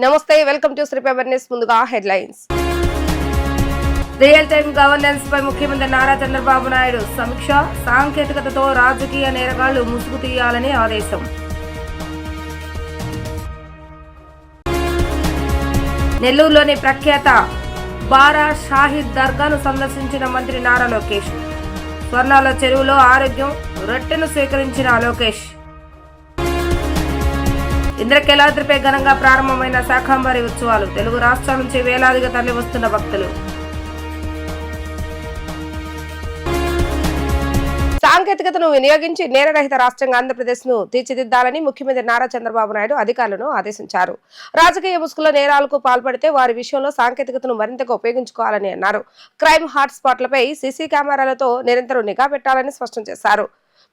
నమస్తే, welcome to Sri paper news. ముందుగా headlines. Real time governance పై ముఖ్యమంత్రి నారా చంద్రబాబు నాయుడు సమీక్ష. సాంకేతికతతో రాజకీయ నేరగాళ్లు ముసుగు తీయాలని ఆదేశం. నెల్లూరులోని ప్రఖ్యాత బారా షాహిద్ దర్గాను సందర్శించిన మంత్రి నారా లోకేష్. స్వర్ణాల చెరువులో ఆరోగ్యం రొట్టెను స్వీకరించిన లోకేష్. ఇంద్రకీలాద్రిపై ఘనంగా ప్రారంభమైన శాకంబరి ఉత్సవాలు. తెలుగు రాష్ట్రాల నుంచి వేలాదిగా తరలి వస్తున్న భక్తులు. సాంకేతికతను వినియోగించి నేరరహిత రాష్ట్రంగా ఆంధ్రప్రదేశ్ ను తీర్చిదిద్దాలని ముఖ్యమంత్రి నారా చంద్రబాబు నాయుడు అధికారులను ఆదేశించారు. రాజకీయ ముసుగుల నేరాలకు పాల్పడితే వారి విషయంలో సాంకేతికతను మరింతగా ఉపయోగించుకోవాలని అన్నారు. క్రైమ్ హాట్ స్పాట్లపై సీసీ కెమెరాలతో నిరంతరం నిఘా పెట్టాలని స్పష్టం చేశారు.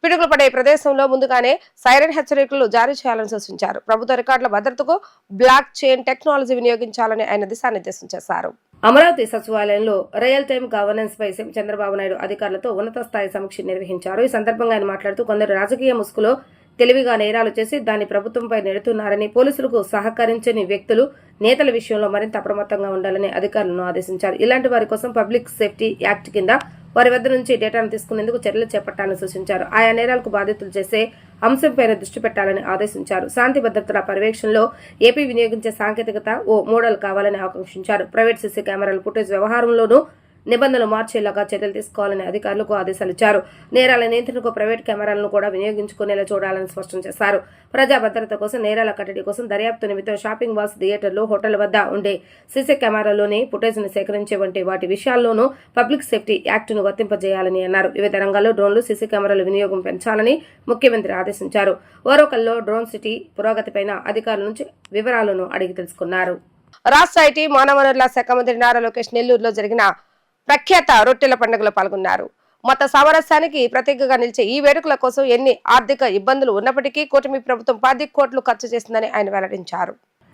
పిడుగులు పడే ప్రదేశంలో ముందుగానే సైరన్ హెచ్చరికలు జారీ చేయాలని సూచించారు. ప్రభుత్వ రికార్డుల భద్రతకు బ్లాక్ చైన్ టెక్నాలజీ వినియోగించాలని ఆయన దిశానిర్దేశం చేశారు. అమరావతి సచివాలయంలో రియల్ టైమ్ గవర్నెన్స్ పై చంద్రబాబు నాయుడు అధికారులతో ఉన్నత స్థాయి సమీక్ష నిర్వహించారు. ఈ సందర్భంగా ఆయన మాట్లాడుతూ కొందరు రాజకీయ ముసుగులో తెలివిగా నేరాలు చేసి దాన్ని ప్రభుత్వంపై నెడుతున్నారని, పోలీసులకు సహకరించని వ్యక్తులు, నేతల విషయంలో మరింత అప్రమత్తంగా ఉండాలని అధికారులను ఆదేశించారు. ఇలాంటి వారి కోసం పబ్లిక్ సేఫ్టీ యాక్ట్ కింద వారి వద్ద నుంచి డేటాను తీసుకునేందుకు చర్యలు చేపట్టాలని సూచించారు. ఆయా నేరాలకు బాధితులు చేసే అంశంపై దృష్టి పెట్టాలని ఆదేశించారు. శాంతి భద్రతల పర్యవేక్షణలో ఏపీ వినియోగించే సాంకేతికత ఓ మోడల్ కావాలని ఆకాంక్షించారు. ప్రైవేట్ సీసీ కెమెరాల ఫుటేజ్ వ్యవహారంలోనూ నిబంధనలు మార్చేలాగా చర్యలు తీసుకోవాలని అధికారులకు ఆదేశాలు ఇచ్చారు. నేరాల నియంత్రణకు ప్రైవేట్ కెమెరాలను కూడా వినియోగించుకునేలా చూడాలని స్పష్టం చేశారు. ప్రజా భద్రత కోసం, నేరాల కట్టడి కోసం దర్యాప్తు నిమిత్తం షాపింగ్ మాల్స్, థియేటర్లు, హోటళ్ల వద్ద ఉండే సీసీ కెమెరాల్లోని ఫుటేజ్ ను సేకరించే వంటి వాటి విషయాల్లోనూ పబ్లిక్ సేఫ్టీ యాక్ట్ ను వర్తింపజేయాలని అన్నారు. వివిధ రంగాల్లో డ్రోన్లు, సీసీ కెమెరాల వినియోగం పెంచాలని ముఖ్యమంత్రి ఆదేశించారు. ఓరోకల్లో డ్రోన్ సిటీ పురోగతిపైన అధికారుల నుంచి వివరాలను అడిగి తెలుసుకున్నారు. రాష్ట్ర ఐటీ మానవ వనరుల శాఖ మంత్రి నారా లోకేష్ నెల్లూరులో జరిగిన ప్రఖ్యాత రొట్టెల పండుగలో పాల్గొన్నారు. మత సామరస్యానికి ప్రతీకగా నిలిచే ఈ వేడుకల కోసం ఎన్ని ఆర్థిక ఇబ్బందులు ఉన్నప్పటికీ కూటమి ప్రభుత్వం 10 కోట్లు ఖర్చు చేసిందని ఆయన వెల్లడించారు.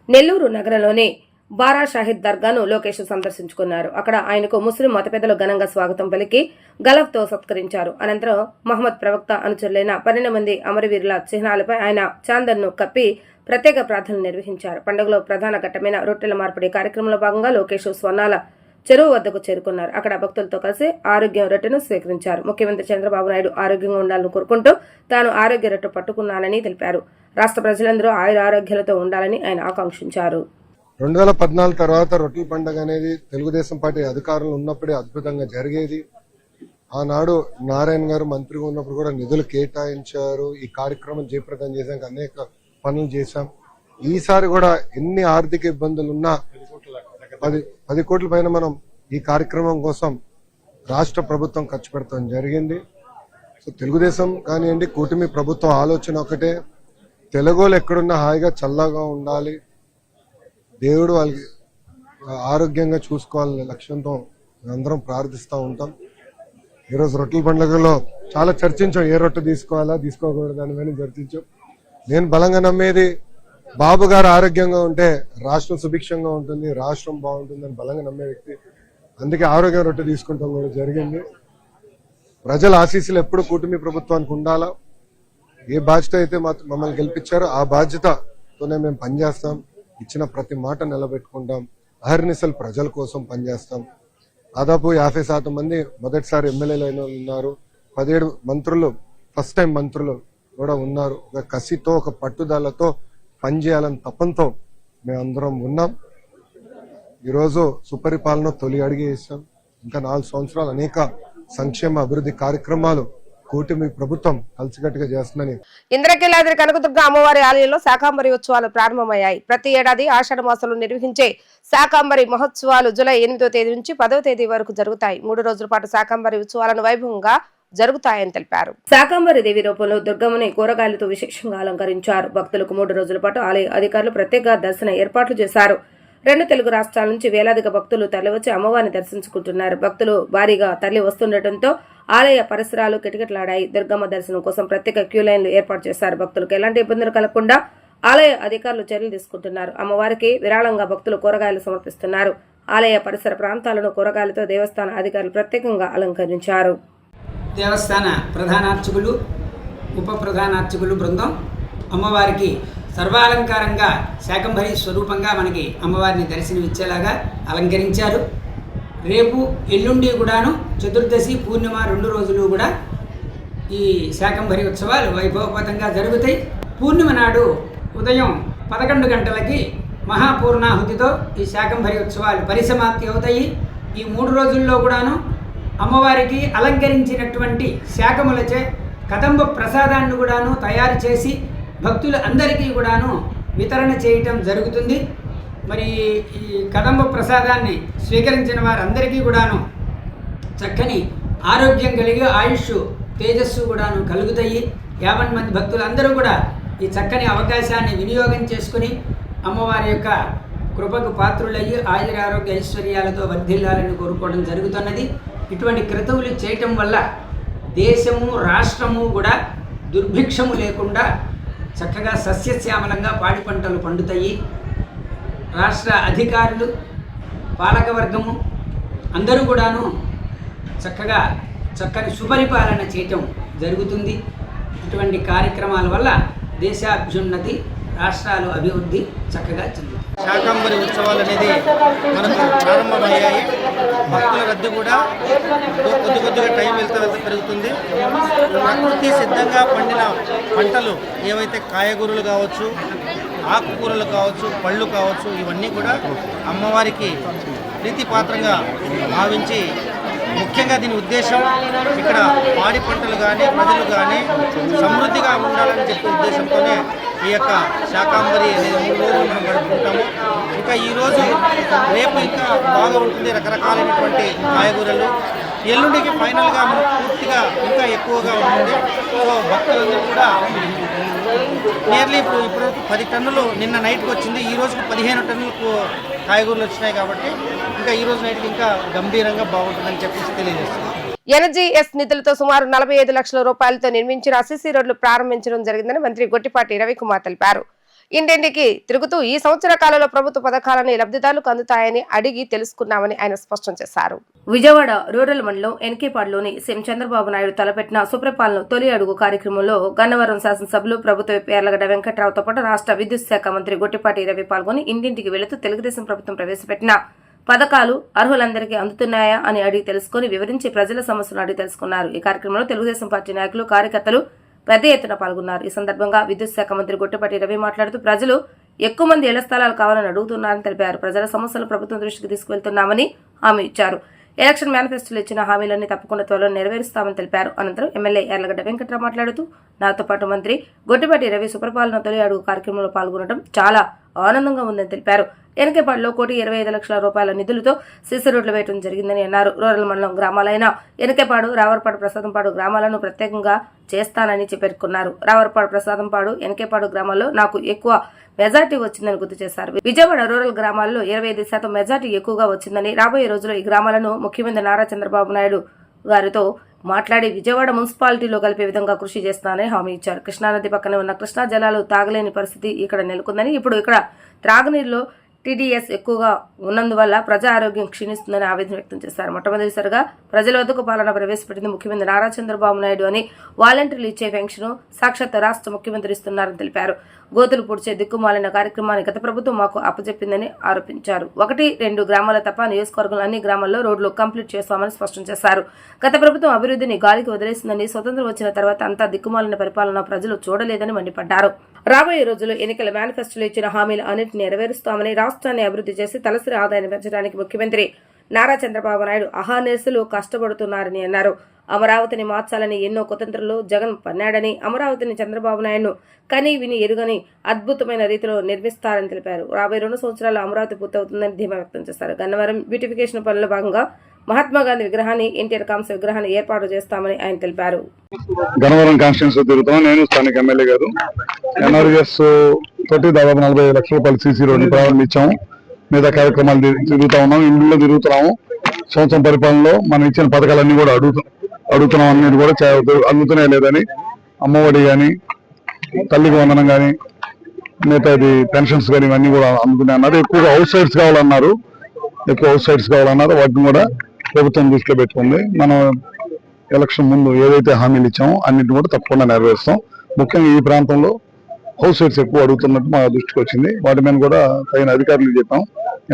నెల్లూరు నగరంలోని బారా షాహిద్ దర్గాను లోకేష్ సందర్శించుకున్నారు. అక్కడ ఆయనకు ముస్లిం మత పెద్దలు ఘనంగా స్వాగతం పలికి గలఫ్తో సత్కరించారు. అనంతరం మహమ్మద్ ప్రవక్త అనుచరులైన 12 మంది అమరవీరుల చిహ్నాలపై ఆయన చాందన్ను కప్పి ప్రత్యేక ప్రార్థనలు నిర్వహించారు. పండుగలో ప్రధాన ఘట్టమైన రొట్టెల మార్పిడి కార్యక్రమంలో భాగంగా లోకేష్ స్వర్ణాల చెరువు వద్దకు చేరుకున్నారు. అక్కడ భక్తులతో కలిసి ఆరోగ్య రొట్టెను స్వీకరించారు. ముఖ్యమంత్రి చంద్రబాబు నాయుడు ఆరోగ్యంగా ఉండాలని కోరుకుంటూ తాను ఆరోగ్య రొట్టె పట్టుకున్నానని తెలిపారు. రాష్ట్ర ప్రజలందరూ ఆరోగ్యాలతో ఉండాలని ఆయన ఆకాంక్షించారు. 2014 తర్వాత రొట్టెల పండుగ అనేది తెలుగుదేశం పార్టీ అధికారంలో ఉన్నప్పుడే అద్భుతంగా జరిగేది. ఆనాడు నారాయణ గారు మంత్రిగా ఉన్నప్పుడు కూడా నిధులు కేటాయించారు. ఈ కార్యక్రమం జయప్రదం చేశాక అనేక పనులు చేశాం. ఈసారి కూడా ఎన్ని ఆర్థిక ఇబ్బందులున్నా 10 కోట్ల పైన మనం ఈ కార్యక్రమం కోసం రాష్ట్ర ప్రభుత్వం ఖర్చు పెడతాం జరిగింది. సో తెలుగుదేశం కానివ్వండి, కూటమి ప్రభుత్వం ఆలోచన ఒకటే, తెలుగోళ్ళు ఎక్కడున్నా హాయిగా చల్లగా ఉండాలి, దేవుడు వాళ్ళకి ఆరోగ్యంగా చూసుకోవాలనే లక్ష్యంతో అందరం ప్రార్థిస్తూ ఉంటాం. ఈరోజు రొట్టెల పండుగలో చాలా చర్చించాం, ఏ రొట్టె తీసుకోవాలా తీసుకోకూడదు దాని మీద చర్చించాం. నేను బలంగా నమ్మేది బాబు గారు ఆరోగ్యంగా ఉంటే రాష్ట్రం సుభిక్షంగా ఉంటుంది, రాష్ట్రం బాగుంటుందని బలంగా నమ్మే వ్యక్తి. అందుకే ఆరోగ్య రొట్టె తీసుకుంటాం కూడా జరిగింది. ప్రజల ఆశీస్సులు ఎప్పుడు కూటమి ప్రభుత్వానికి ఉండాలా. ఏ బాధ్యత అయితే మమ్మల్ని గెలిపించారో ఆ బాధ్యతతోనే మేము పనిచేస్తాం. ఇచ్చిన ప్రతి మాట నిలబెట్టుకుంటాం. అహర్నిశలు ప్రజల కోసం పనిచేస్తాం. దాదాపు 50% మంది మొదటిసారి ఎమ్మెల్యేలు అయిన వాళ్ళు ఉన్నారు. 17 మంత్రులు ఫస్ట్ టైం మంత్రులు కూడా ఉన్నారు. ఒక కసితో, ఒక పట్టుదలతో పనిచేయాలని తపంతో మేమందరం ఉన్నాం. ఈరోజు సుపరిపాలన తొలి అడిగి వేసాం. ఇంకా 4 సంవత్సరాలు అనేక సంక్షేమ అభివృద్ధి కార్యక్రమాలు కూటమి ప్రభుత్వం కలిసికట్టుగా చేస్తుందని. ఇంద్రకీలాద్రి కనకదుర్గ అమ్మవారి ఆలయంలో శాకంబరి ఉత్సవాలు ప్రారంభమయ్యాయి. ప్రతి ఏడాది ఆషాఢ మాసంలో నిర్వహించే శాకంబరి మహోత్సవాలు జూలై 8వ తేదీ నుంచి 10వ తేదీ వరకు జరుగుతాయి. 3 రోజుల పాటు శాకంబరి ఉత్సవాలను వైభవంగా జరుగుతాయని తెలిపారు. శాకంబరి దేవి రూపంలో దుర్గమ్మని కూరగాయలతో విశేషంగా అలంకరించారు. భక్తులకు 3 రోజుల పాటు ఆలయ అధికారులు ప్రత్యేక దర్శన ఏర్పాట్లు చేశారు. 2 తెలుగు రాష్ట్రాల నుంచి వేలాదిగా భక్తులు తరలివచ్చి అమ్మవారిని దర్శించుకుంటున్నారు. భక్తులు భారీగా తరలి వస్తుండటంతో ఆలయ పరిసరాలు కిటకిటలాడాయి. దుర్గమ్మ దర్శనం కోసం ప్రత్యేక క్యూ లైన్లు ఏర్పాటు చేశారు. భక్తులకు ఎలాంటి ఇబ్బందులు కలగకుండా ఆలయ అధికారులు చర్యలు తీసుకుంటున్నారు. అమ్మవారికి విరాళంగా భక్తులు కూరగాయలు సమర్పిస్తున్నారు. ఆలయ పరిసర ప్రాంతాలను కూరగాయలతో దేవస్థాన అధికారులు ప్రత్యేకంగా అలంకరించారు. దేవస్థాన ప్రధానార్చకులు, ఉప ప్రధానార్చకులు బృందం అమ్మవారికి సర్వాలంకారంగా శాకంభరి స్వరూపంగా మనకి అమ్మవారిని దర్శనమిచ్చేలాగా అలంకరించారు. రేపు ఎల్లుండి కూడాను చతుర్దశి పూర్ణిమ 2 రోజులు కూడా ఈ శాకంభరి ఉత్సవాలు వైభవపతంగా జరుగుతాయి. పూర్ణిమ నాడు ఉదయం 11 గంటలకి మహాపూర్ణాహుతితో ఈ శాకంభరి ఉత్సవాలు పరిసమాప్తి అవుతాయి. ఈ 3 రోజుల్లో కూడాను అమ్మవారికి అలంకరించినటువంటి శాకములచే కదంబ ప్రసాదాన్ని కూడాను తయారు చేసి భక్తులు అందరికీ కూడాను వితరణ చేయటం జరుగుతుంది. మరి ఈ కదంబ ప్రసాదాన్ని స్వీకరించిన వారందరికీ కూడాను చక్కని ఆరోగ్యం కలిగి ఆయుష్ తేజస్సు కూడాను కలుగుతాయి. 50 మంది భక్తులందరూ కూడా ఈ చక్కని అవకాశాన్ని వినియోగం చేసుకుని అమ్మవారి యొక్క కృపకు పాత్రులయ్యి ఆయురారోగ్య ఐశ్వర్యాలతో వర్ధిల్లాలని కోరుకోవడం జరుగుతున్నది. ఇటువంటి క్రతువులు చేయటం వల్ల దేశము రాష్ట్రము కూడా దుర్భిక్షము లేకుండా చక్కగా సస్యశ్యామలంగా పాడి పంటలు పండుతాయి. రాష్ట్ర అధికారులు పాలకవర్గము అందరూ కూడాను చక్కగా చక్కని సుపరిపాలన చేయటం జరుగుతుంది. ఇటువంటి కార్యక్రమాల వల్ల దేశాభ్యున్నతి, రాష్ట్రాలు అభివృద్ధి చక్కగా చెందుతాయి. శాకంబరి ఉత్సవాలు అనేది మనకు ప్రారంభమయ్యాయి. భక్తుల రద్దీ కూడా కొద్దిగా టైం వెళ్తే పెరుగుతుంది. ప్రకృతి సిద్ధంగా పండిన పంటలు ఏవైతే కాయగూరలు కావచ్చు, ఆకుకూరలు కావచ్చు, పళ్ళు కావచ్చు, ఇవన్నీ కూడా అమ్మవారికి ప్రీతిపాత్రంగా భావించి, ముఖ్యంగా దీని ఉద్దేశం ఇక్కడ పాడి పంటలు కానీ ప్రజలు కానీ సమృద్ధిగా ఉండాలని చెప్పే ఉద్దేశంతోనే ఈ యొక్క శాకాంబరి అనేది 3 రోజులు మనం గడుపుకుంటాము. ఇంకా ఈరోజు రేపు ఇంకా బాగా ఉంటుంది, రకరకాలైనటువంటి కాయగూరలు. ఎల్లుండికి ఫైనల్గా మనకు పూర్తిగా ఇంకా ఎక్కువగా ఉంటుంది. సో భక్తులందరూ కూడా నియర్లీ ఇప్పటివరకు 10 టన్నులు నిన్న నైట్కి వచ్చింది. ఈ రోజుకి 15 టన్నులకు కాయగూరలు వచ్చినాయి. కాబట్టి ఇంకా ఈ రోజు నైట్కి ఇంకా గంభీరంగా బాగుంటుందని చెప్పేసి తెలియజేస్తున్నాం. ఎన్జీఎస్ నిధులతో సుమారు 45 లక్షల రూపాయలతో నిర్మించిన అసిసి రోడ్లు ప్రారంభించడం జరిగిందని మంత్రి గొట్టిపాటి రవికుమార్ తెలిపారు. ఇంటింటికి తిరుగుతూ ఈ సంవత్సర కాలంలో ప్రభుత్వ పథకాలను లబ్ధిదారులకు అందుతాయని అడిగి తెలుసుకున్నామని ఆయన స్పష్టం చేశారు. విజయవాడ రూరల్ మండలం ఎన్కేపాడులోని సీఎం చంద్రబాబు నాయుడు తలపెట్టిన సుప్రపాలన తొలి అడుగు కార్యక్రమంలో గన్నవరం శాసనసభ్యులు ప్రభుత్వ పేర్లగడ్డ వెంకట్రావుతో పాటు రాష్ట్ర విద్యుత్ శాఖ మంత్రి గొట్టిపాటి రవి పాల్గొని ఇంటింటికి వెళుతూ తెలుగుదేశం ప్రభుత్వం ప్రవేశపెట్టిన పథకాలు అర్హులందరికీ అందుతున్నాయా అని అడిగి తెలుసుకుని వివరించి ప్రజల సమస్యలను అడిగి తెలుసుకున్నారు. ఈ కార్యక్రమంలో తెలుగుదేశం పార్టీ నాయకులు, కార్యకర్తలు పెద్ద ఎత్తున పాల్గొన్నారు. ఈ సందర్భంగా విద్యుత్ శాఖ మంత్రి గొట్టిపాటి రవి మాట్లాడుతూ ప్రజలు ఎక్కువ మంది ఇళ్ల స్థలాలు కావాలని అడుగుతున్నారని తెలిపారు. ప్రజల సమస్యలు ప్రభుత్వం దృష్టికి తీసుకువెళ్తున్నామని హామీ ఇచ్చారు. ఎలక్షన్ మేనిఫెస్టోలో ఇచ్చిన హామీలన్నీ తప్పకుండా త్వరలో నెరవేరుస్తామని తెలిపారు. అనంతరం ఎమ్మెల్యే యార్లగడ్డ వెంకట్రావు మాట్లాడుతూ నాతో పాటు మంత్రి గొట్టిపాటి రవి సుప్రపాలన తొలి అడుగు కార్యక్రమంలో పాల్గొనడం చాలా ఆనందంగా ఉందని తెలిపారు. ఎనకేపాడులో 1,25,00,000 రూపాయల నిధులతో సీసీ రోడ్లు వేయడం జరిగిందని అన్నారు. రూరల్ మండలం గ్రామాలైన ఎనకేపాడు, రావర్పాడు, ప్రసాదంపాడు గ్రామాలను ప్రత్యేకంగా చేస్తానని పేర్కొన్నారు. రావర్పాడు, ప్రసాదంపాడు, ఎనకేపాడు గ్రామాల్లో నాకు ఎక్కువ మెజార్టీ వచ్చిందని గుర్తు చేశారు. విజయవాడ రూరల్ గ్రామాల్లో 25% మెజార్టీ ఎక్కువగా వచ్చిందని, రాబోయే రోజుల్లో ఈ గ్రామాలను ముఖ్యమంత్రి నారా చంద్రబాబు నాయుడు గారితో మాట్లాడి విజయవాడ మున్సిపాలిటీలో కలిపే విధంగా కృషి చేస్తానని హామీ ఇచ్చారు. కృష్ణానది పక్కనే ఉన్న కృష్ణా జలాలు తాగలేని పరిస్థితి ఇక్కడ నెలకొందని, ఇప్పుడు ఇక్కడ త్రాగునీరులో టీడీఎస్ ఎక్కువగా ఉన్నందువల్ల ప్రజా ఆరోగ్యం క్షీణిస్తుందని ఆవేదన వ్యక్తం చేశారు. మొట్టమొదటిసారిగా ప్రజల వద్దకు పాలన ప్రవేశపెట్టింది ముఖ్యమంత్రి నారా చంద్రబాబు నాయుడు అని, వాలంటీర్లు ఇచ్చే పెన్షన్ సాక్షాత్ రాష్ట్ర ముఖ్యమంత్రి ఇస్తున్నారని తెలిపారు. గోతులు పూడ్చే దిక్కుమాలిన కార్యక్రమాన్ని గత ప్రభుత్వం మాకు అప్పచెప్పిందని ఆరోపించారు. 1-2 గ్రామాల తప్ప నియోజకవర్గంలో అన్ని గ్రామాల్లో రోడ్లు కంప్లీట్ చేస్తామని స్పష్టం చేశారు. గత ప్రభుత్వం అభివృద్ధిని గాలికి వదిలేసిందని, స్వతంత్రం వచ్చిన తర్వాత అంతా దిక్కుమాలిన పరిపాలన ప్రజలు చూడలేదని మండిపడ్డారు. రాబోయే రోజుల్లో ఎన్నికల మేనిఫెస్టోలో ఇచ్చిన హామీలు అన్నింటినీ నెరవేరుస్తామని, రాష్ట్రాన్ని అభివృద్ధి చేసి తలసరి ఆదాయాన్ని పెంచడానికి ముఖ్యమంత్రి నారా చంద్రబాబు నాయుడు అహానేసులు కష్టపడుతున్నారని అన్నారు. అమరావతిని మార్చాలని ఎన్నో కుతంత్రాలు జగన్ పన్నాడని, అమరావతిని చంద్రబాబు నాయుడును కని విని ఎరుగని అద్భుతమైన రీతిలో నిర్మిస్తారని తెలిపారు. రాబోయే 2 సంవత్సరాల్లో అమరావతి పూర్తవుతుందని ధీమా వ్యక్తం చేశారు. గన్నవరం బ్యూటిఫికేషన్ పనుల్లో భాగంగా మహాత్మాగాంధీ విగ్రహాన్ని, ఎన్టీఆర్ కాంస్య విగ్రహాన్ని ఏర్పాటు చేస్తామని ఆయన తెలిపారు. గన్నవరం కాన్స్టిట్యూన్సీ తిరుగుతాం. నేను స్థానిక ఎమ్మెల్యే గారు ఎన్ఆర్ఎస్ తోటి దాదాపు 45 లక్షల రూపాయల సీసీ రోడ్డు ప్రారంభించాము. మిగతా కార్యక్రమాలు తిరుగుతా ఉన్నాం, ఇంట్లో తిరుగుతున్నాము. సంవత్సరం పరిపాలనలో మనం ఇచ్చిన పథకాలన్నీ కూడా అడుగుతున్నాం. అన్నిటి కూడా అందుతున్నాయి లేదని, అమ్మఒడి కానీ, తల్లికి వందనం కానీ, మిగతా పెన్షన్స్ కానీ ఇవన్నీ కూడా అందుతున్నాయి అన్నారు. ఎక్కువగా హౌస్ సైడ్స్ కావాలన్నారు, వాటిని కూడా ప్రభుత్వం దృష్టిలో పెట్టుకుంది. మనం ఎలక్షన్ ముందు ఏదైతే హామీలు ఇచ్చామో అన్నింటిని కూడా తప్పకుండా నెరవేరుస్తాం. ముఖ్యంగా ఈ ప్రాంతంలో హౌస్ సైట్స్ ఎక్కువ అడుగుతున్నట్టు మా దృష్టికి వచ్చింది. వాటి మీద కూడా తగిన అధికారులకు చెప్పాం,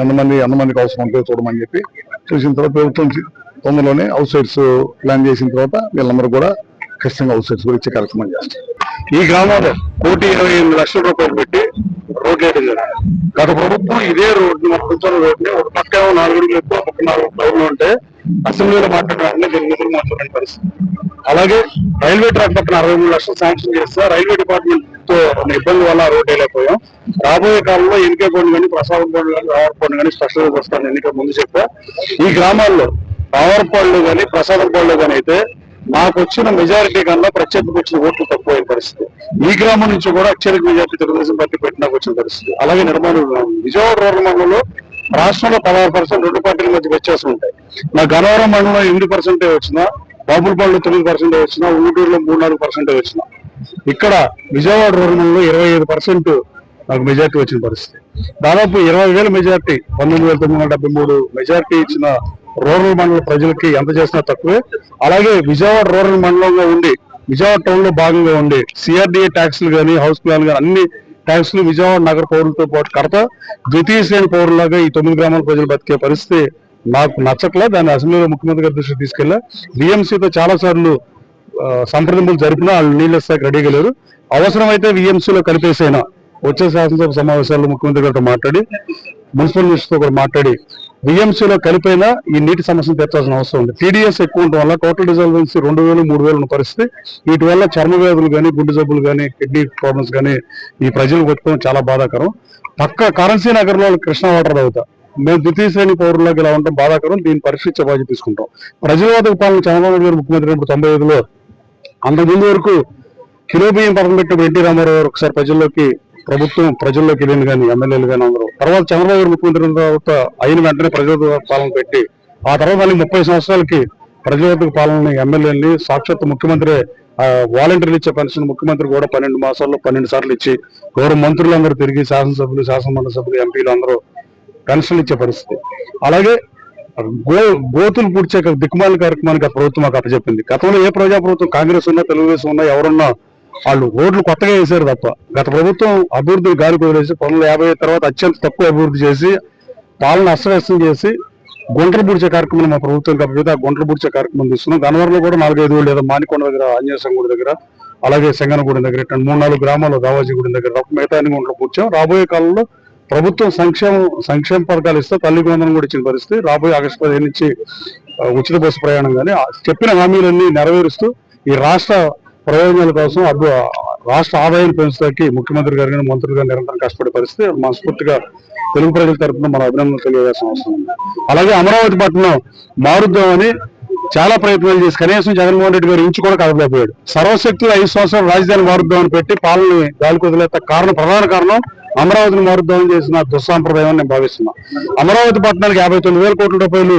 ఎంతమందికి అవసరం ఉంటుందో చూడమని చెప్పి. చూసిన తర్వాత ప్రభుత్వం తొందరలోనే హౌస్ సైట్స్ ప్లాన్ చేసిన తర్వాత వీళ్ళందరూ కూడా ఖచ్చితంగా హౌస్ సైట్స్ కూడా ఇచ్చే కార్యక్రమం చేస్తాం. ఈ గ్రామంలో 1,28,00,000 పెట్టి రోడ్లు వేయడం జరిగింది. గత ప్రభుత్వం ఇదే రోడ్డు మొత్తం రోడ్ని ఒక పక్క 4 అడుగులు ఎక్కువ, పక్క 4 టౌన్లు ఉంటే అసెంబ్లీలో మాట్లాడడానికి దీని నిధులు మాట్లాడని పరిస్థితి. అలాగే రైల్వే ట్రాక్ పక్కన 63 లక్షలు శాంక్షన్ చేస్తే రైల్వే డిపార్ట్మెంట్ తో ఇబ్బంది వల్ల రోడ్డు వేయలేకపోయాం. రాబోయే కాలంలో ఎన్నికే బోర్డు కానీ, ప్రసాదం బోర్డు కానీ, రావర్పల్లి కానీ స్పెషల్ వస్తాను ఎన్నిక ముందు చెప్పా. ఈ గ్రామాల్లో రావర్పల్లి కానీ, ప్రసాదం బోర్డు కానీ అయితే మాకు వచ్చిన మెజారిటీ కన్నా ప్రత్యర్థికి వచ్చిన ఓట్లు తక్కువైన పరిస్థితి. ఈ గ్రామం నుంచి కూడా అత్యధిక మెజారిటీ తెలుగుదేశం పార్టీ పెట్టినాకు వచ్చిన పరిస్థితి. అలాగే నిర్మాణం విజయవాడ రూరల్ మండలంలో రాష్ట్రంలో 16% రెండు పార్టీల మధ్య వ్యత్యాసం ఉంటాయి. నా గన్నవరం మండలంలో 8% వచ్చినా, బాపులపాడులో 9% వచ్చినా, ఊటూరులో 3-4% వచ్చినా, ఇక్కడ విజయవాడ రూరల్ మండలంలో 25% నాకు మెజార్టీ వచ్చిన పరిస్థితి. దాదాపు 20,000 మెజార్టీ, 19,973 మెజార్టీ ఇచ్చిన రూరల్ మండల ప్రజలకి ఎంత చేసినా తక్కువే. అలాగే విజయవాడ రూరల్ మండలంలో ఉండి, విజయవాడ టౌన్ లో భాగంగా ఉండి సిఆర్డీఏ ట్యాక్స్లు కానీ, హౌస్ ప్లాన్ కానీ అన్ని ట్యాక్స్లు విజయవాడ నగర పౌరులతో పాటు కడతా ద్వితీయ శ్రేణి పౌరులాగా ఈ 9 గ్రామాల ప్రజలు బతికే పరిస్థితి నాకు నచ్చట్లే. దాన్ని అసెంబ్లీలో ముఖ్యమంత్రి గారి దృష్టికి తీసుకెళ్లా. విఎంసీతో చాలా సార్లు సంప్రదింపులు జరిపినా వాళ్ళు నీళ్ళు ఇస్తాకి రెడీగా లేరు. అవసరమైతే విఎంసీలో కలిపేసైనా వచ్చే శాసనసభ సమావేశాల్లో ముఖ్యమంత్రి గారితో మాట్లాడి, మున్సిపల్ మినిస్టర్తో కూడా మాట్లాడి విఎంసీలో కలిపైనా ఈ నీటి సమస్యను తీర్చాల్సిన అవసరం ఉంది. టీడీఎస్ ఎక్కువ ఉండడం వల్ల టోటల్ డిజాల్వెన్సీ 2,000-3,000 ఉన్న పరిస్థితి. వీటి వల్ల చర్మ వ్యాధులు కానీ, గుండె జబ్బులు కానీ, కిడ్నీ ప్రాబ్లమ్స్ కానీ ఈ ప్రజలు కొట్టుకోవడం చాలా బాధాకరం. పక్క కరెన్సీ నగర్లో కృష్ణా వాటర్ తాగుతా మేము ద్వితీయ శ్రేణి పౌరులకు ఇలా ఉండడం బాధాకరం. దీన్ని పరీక్షించే బాధ్యత తీసుకుంటాం. ప్రజలవాదక పాలన చంద్రబాబు గారు ముఖ్యమంత్రి 95లో, అంతకుముందు వరకు కిలో బియ్యం పథకం పెట్టినప్పుడు ఎన్టీ రామారావు గారు ఒకసారి ప్రజల్లోకి వెళ్ళింది కానీ, ఎమ్మెల్యేలు కానీ అందరూ. తర్వాత చంద్రబాబు గారు ముఖ్యమంత్రి తర్వాత అయిన వెంటనే ప్రజల పాలన పెట్టి, ఆ తర్వాత మళ్ళీ 30 సంవత్సరాలకి ప్రజల పాలనని, ఎమ్మెల్యేలని సాక్షాత్ ముఖ్యమంత్రి వాలంటీర్లు ఇచ్చే పెన్షన్ ముఖ్యమంత్రి కూడా 12 మాసాల్లో 12 సార్లు ఇచ్చి, గౌరవ మంత్రులందరూ తిరిగి శాసనసభ్యులు, శాసనమండలి సభ్యులు, ఎంపీలు అందరూ పెన్షన్లు ఇచ్చే పరిస్థితి. అలాగే గోతులు పూడ్చే దిక్కుమాల కార్యక్రమానికి ప్రభుత్వం మాకు అప్పచెప్పింది. గతంలో ఏ ప్రజాప్రభుత్వం, కాంగ్రెస్ ఉన్నా, తెలుగుదేశం ఉన్నా, ఎవరున్నా వాళ్ళు రోడ్లు కొత్తగా వేశారు తప్ప, గత ప్రభుత్వం అభివృద్ధిని గాలి కుదిరేసి 1950 తర్వాత అత్యంత తక్కువ అభివృద్ధి చేసి పాలన అస్తవ్యస్తం చేసి గుంటలు పూడ్చే కార్యక్రమం మా ప్రభుత్వం కాబట్టి ఆ గుంటలు పూడ్చే కార్యక్రమం తీసుకున్నాం. గన్నవరంలో కూడా 4-5 ఊళ్ళు, లేదా మానికొండ దగ్గర ఆంజనేయ గుడి దగ్గర, అలాగే సెంగనగూడెం దగ్గర 3-4 గ్రామాలు, దావాజీ గుడి దగ్గర మిగతా అన్ని గుంటలు పూడ్చాం. రాబోయే కాలంలో ప్రభుత్వం సంక్షేమ పథకాలు ఇస్తే తల్లికి వందనం కూడా ఇచ్చిన పరిస్థితి. రాబోయే ఆగస్టు 15 నుంచి ఉచిత బస్సు ప్రయాణం కానీ చెప్పిన హామీలన్నీ నెరవేరుస్తూ ఈ రాష్ట్ర ప్రయోజనాల కోసం రాష్ట్ర ఆదాయాన్ని పెంచుతాకి ముఖ్యమంత్రి గారు కానీ, మంత్రులు గారు నిరంతరం కష్టపడే పరిస్థితి. మనస్ఫూర్తిగా తెలుగు ప్రజల తరఫున మన అభినందనలు తెలియజేయాల్సిన అవసరం ఉంది. అలాగే అమరావతి పట్టణం మారుద్దామని చాలా ప్రయత్నాలు చేసి కనీసం జగన్మోహన్ రెడ్డి గారు ఇంచు కూడా కదలలేకపోయాడు. సర్వశక్తులు 5 సంవత్సరాలు రాజధాని మారుద్దామని పెట్టి పాలనని గాలికి వదిలేత ప్రధాన కారణం అమరావతిని మారుద్దామని చేసిన దుస్సాంప్రదాయం అని నేను భావిస్తున్నా. అమరావతి పట్టణానికి 59,000 కోట్ల రూపాయలు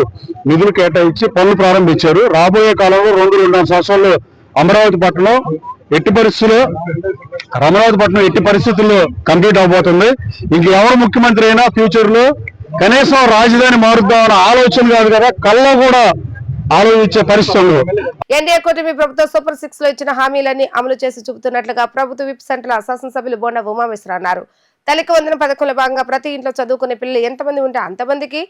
నిధులు కేటాయించి పనులు ప్రారంభించారు. రాబోయే కాలంలో 2-2.5 సంవత్సరాల్లో అమరావతి పట్టణం ఎట్టి పరిస్థితుల్లో కంప్లీట్ అవబోతుంది. ఇంకెవరు ముఖ్యమంత్రి అయినా ఫ్యూచర్ లో కనీసం రాజధాని మారుద్దామన్న ఆలోచన కాదు కదా, కళ్ళ కూడా ఆలోచించే పరిస్థితులు. ఎన్డీఏ కూటమి ప్రభుత్వం సూపర్ 6 లో ఇచ్చిన హామీలన్నీ అమలు చేసి చూపుతున్నట్లుగా ప్రభుత్వ విప్ సెంట్రల్ శాసనసభ్యులు బోండా ఉమామేశ్వర అన్నారు. తల్లికి వందన పథకంలో భాగంగా ప్రతి ఇంట్లో చదువుకునే పిల్లలు ఎంతమంది ఉంటే అంతమందికి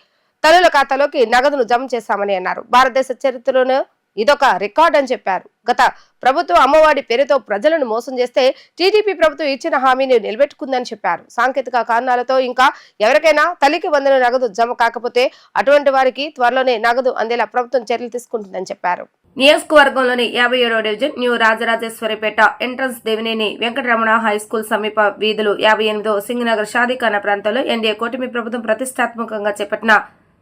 తల్లుల ఖాతాలోకి నగదును జమ చేశామని అన్నారు. భారతదేశ చరిత్రలోనే ఇదొక రికార్డ్ అని చెప్పారు. గత ప్రభుత్వం అమ్మవాడి పేరుతో ప్రజలను మోసం చేస్తే టీడీపీ ప్రభుత్వం ఇచ్చిన హామీని నిలబెట్టుకుందని చెప్పారు. సాంకేతిక కారణాలతో ఇంకా ఎవరికైనా తల్లికి వందన నగదు జమ కాకపోతే అటువంటి వారికి త్వరలోనే నగదు అందేలా ప్రభుత్వం చర్యలు తీసుకుంటుందని చెప్పారు. నియోజకవర్గంలోని 57వ division new Rajarajeswaripeta entrance Devineni Venkataramana high school సమీప వీధులు 58వ సింగనగర్ షాదీఖానా ప్రాంతంలో ఎన్డీఏ కూటమి ప్రభుత్వం ప్రతిష్టాత్మకంగా చేపట్టిన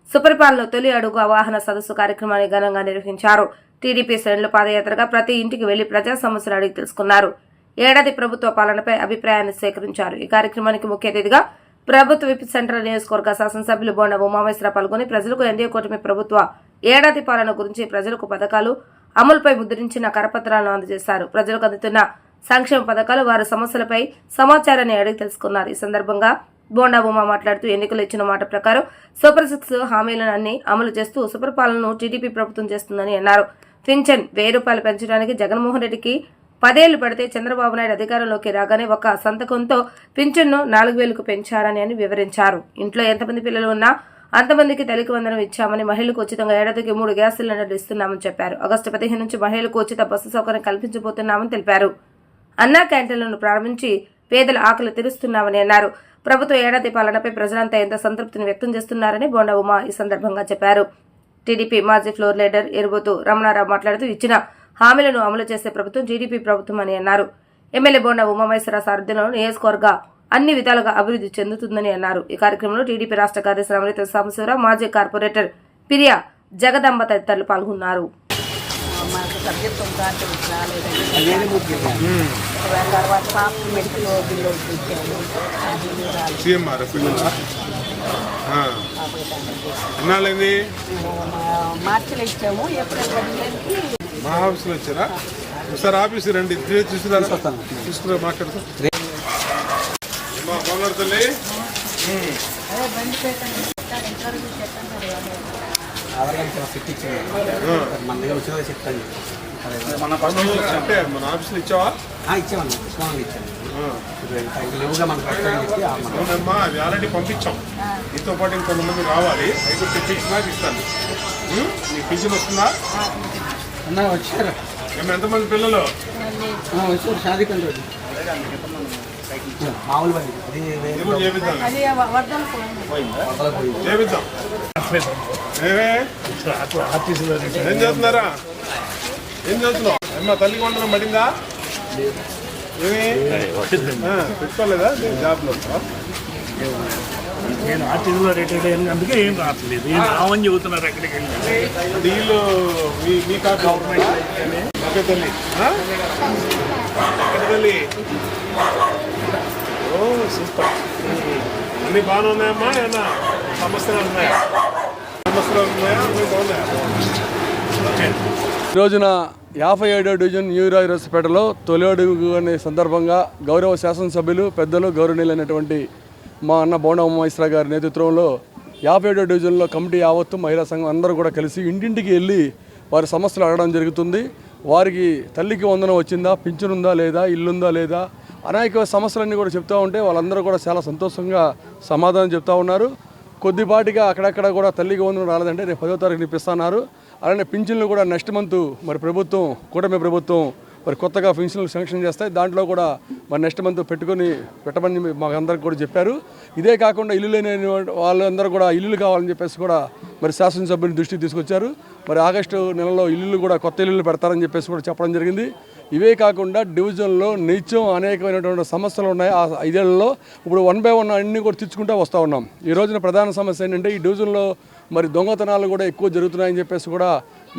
సుపరిపాలన తొలి అడుగు వాహన సదస్సు కార్యక్రమాన్ని ఘనంగా నిర్వహించారు. టీడీపీ శ్రేణులు పాదయాత్రగా ప్రతి ఇంటికి వెళ్లి ప్రజా సమస్యలు అడిగి తెలుసుకున్నారు. ఏడాది ప్రభుత్వ పాలనపై అభిప్రాయాన్ని సేకరించారు. ఈ కార్యక్రమానికి ముఖ్య అతిథిగా ప్రభుత్వ విప్ సెంట్రల్ నియోజకవర్గ శాసనసభ్యులు బోండా ఉమామేశ్వర పాల్గొని ప్రజలకు ఎన్డీఏ కూటమి ప్రభుత్వ ఏడాది పాలన గురించి, ప్రజలకు పథకాలు అమలుపై ముద్రించిన కరపత్రాలను అందజేశారు. ప్రజలకు అందుతున్న సంక్షేమ పథకాలు, వారి సమస్యలపై సమాచారాన్ని అడిగి తెలుసుకున్నారు. ఈ సందర్భంగా బోండా ఉమా మాట్లాడుతూ ఎన్నికలు ఇచ్చిన మాట ప్రకారం సూపర్ 6 హామీలన్నీ అమలు చేస్తూ సుపరిపాలనను టీడీపీ ప్రభుత్వం చేస్తుందని అన్నారు. పింఛన్ 1000 రూపాయలు పెంచడానికి జగన్మోహన్ రెడ్డికి 10 ఏళ్లు పడితే చంద్రబాబు నాయుడు అధికారంలోకి రాగానే ఒక సంతకంతో పింఛన్ను 4,000కు పెంచారని అని వివరించారు. ఇంట్లో ఎంతమంది పిల్లలు ఉన్నా అంతమందికి తల్లికి వందనం ఇచ్చామని, మహిళలకు ఉచితంగా ఏడాదికి 3 గ్యాస్ సిలిండర్లు ఇస్తున్నామని చెప్పారు. ఆగస్టు 15 నుంచి మహిళలకు ఉచిత బస్సు సౌకర్యం కల్పించబోతున్నామని తెలిపారు. అన్నా క్యాంటీన్లను ప్రారంభించి పేదల ఆకలి తీరుస్తున్నామని అన్నారు. ప్రభుత్వ ఏడాది పాలనపై ప్రజలంతా ఎంత సంతృప్తిని వ్యక్తం చేస్తున్నారని బోండా ఉమా ఈ సందర్భంగా చెప్పారు. టీడీపీ మాజీ ఫ్లోర్ లీడర్ ఎరుబోతు రమణారావు మాట్లాడుతూ ఇచ్చిన హామీలను అమలు చేసే ప్రభుత్వం టీడీపీ ప్రభుత్వం అని అన్నారు. ఎమ్మెల్యే బోండా ఉమామహేశ్వర సారథ్యంలో నియోజకవర్గ అన్ని విధాలుగా అభివృద్ధి చెందుతుందని అన్నారు. ఈ కార్యక్రమంలో టీడీపీ రాష్ట్ర కార్యదర్శి అమృత సాంబశివరావు, మాజీ కార్పొరేటర్ పిరియా జగదంబ తదితరులు పాల్గొన్నారు. మార్చిలో ఇచ్చాము. మా ఆఫీస్లో వచ్చారా? ఒకసారి ఆఫీస్ రండి, తీసుకురా మాట్లాడతాం. బంగారు తల్లి అంటే మన ఆఫీస్లో ఇచ్చావా? అవునమ్మా, అది ఆల్రెడీ పంపించాం. దీంతో పాటు ఇంకొంతమంది రావాలి, అయితే తెప్పించినాక ఇస్తాను. నీకు పింఛన్ వస్తుందా? వచ్చారు. ఎంతమంది పిల్లలు వచ్చారు? షాదీ కంటే మామూలు చేపిద్దాం. ఏం చేస్తున్నారా? ఏం చేస్తున్నావు? అమ్మా తల్లికి వండడం పడిందా? ఏమి పెట్టుకోలేదా జాబ్లో? నేను ఆర్టీసీలో రిటైర్డ్ అయినందుకే ఏం రావట్లేదు. ఏం రావని చెబుతున్నారు. ఎక్కడికి వెళ్ళి డీలు మీ కాదు గవర్నమెంట్. ఓకే తల్లి, తల్లి. ఓ సూపర్. అన్నీ బాగానే ఉన్నాయమ్మా? ఏమన్నా సమస్యలు ఉన్నాయా? అన్నీ బాగున్నాయా? ఓకే. ఈ రోజున 57వ డివిజన్ న్యూ రాజరాజపేటలో తొలి అడుగు అనే సందర్భంగా గౌరవ శాసనసభ్యులు పెద్దలు గౌరవనీయులైనటువంటి మా అన్న బోండా ఉమామహేశ్వర గారి నేతృత్వంలో 57వ డివిజన్లో కమిటీ యావత్తు మహిళా సంఘం అందరూ కూడా కలిసి ఇంటింటికి వెళ్ళి వారి సమస్యలు అడగడం జరుగుతుంది. వారికి తల్లికి వందనం వచ్చిందా, పింఛన్ ఉందా లేదా, ఇల్లుందా లేదా, అనేక సమస్యలన్నీ కూడా చెప్తూ ఉంటే వాళ్ళందరూ కూడా చాలా సంతోషంగా సమాధానం చెప్తూ ఉన్నారు. కొద్దిపాటిగా అక్కడక్కడ కూడా తల్లికి వందనం రాలేదంటే రేపు 10వ తారీఖున ఇప్పిస్తున్నారు. అలానే పింఛన్లు కూడా నెక్స్ట్ మంత్ మరి ప్రభుత్వం, కూటమి ప్రభుత్వం మరి కొత్తగా పింఛన్లు శాంక్షన్ చేస్తాయి. దాంట్లో కూడా మరి నెక్స్ట్ మంత్ పెట్టమని మాకు అందరికి కూడా చెప్పారు. ఇదే కాకుండా ఇల్లు లేని వాళ్ళందరూ కూడా ఇల్లులు కావాలని చెప్పేసి కూడా మరి శాసనసభ్యుని దృష్టికి తీసుకొచ్చారు. మరి ఆగస్టు నెలలో ఇల్లులు కూడా కొత్త ఇల్లులు పెడతారని చెప్పేసి కూడా చెప్పడం జరిగింది. ఇవే కాకుండా డివిజన్లో నిత్యం అనేకమైనటువంటి సమస్యలు ఉన్నాయి. ఆ 5 ఏళ్లలో ఇప్పుడు 1 by 1 అన్నీ కూడా తెచ్చుకుంటూ వస్తూ ఉన్నాం. ఈ రోజున ప్రధాన సమస్య ఏంటంటే ఈ డివిజన్లో మరి దొంగతనాలు కూడా ఎక్కువ జరుగుతున్నాయని చెప్పేసి కూడా